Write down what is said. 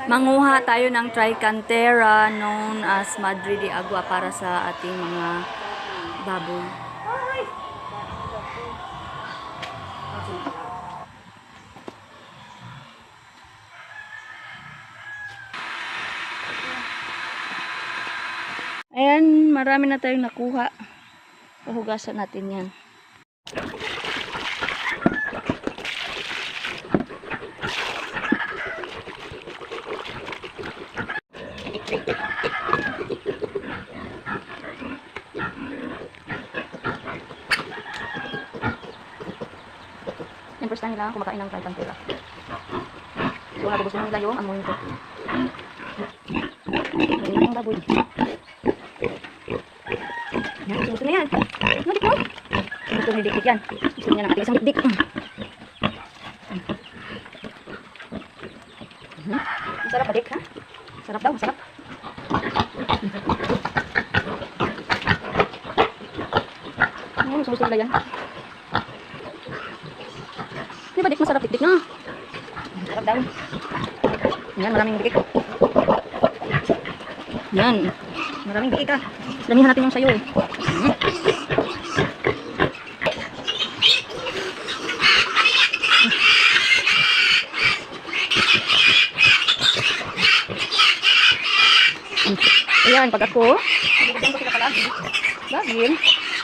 Manguha tayo ng tricantera known as Madre de Agua para sa ating mga baboy. Ayan, marami na tayong nakuha. Pahugasan natin yan. Yung first time nila kumakain ng tricantera. So, nagugustuhan nila yung amoy nito. Ngayon ang baboy. Yan, gusto na yan. Nadik mo? Gusto niya dikdik yan. Gusto niya ng ating isang dikdik. Masarap adik, ha? Sarap daw, masarap. Gusto nila yan. Di ba dik masarap dikdik na? Sarap daw. Yan, maraming dikdik. Yan. Maraming dikdik ka. Damihan natin yung sayo eh. Ayan, pag ako, bigyan ko sila palagi. Lagi.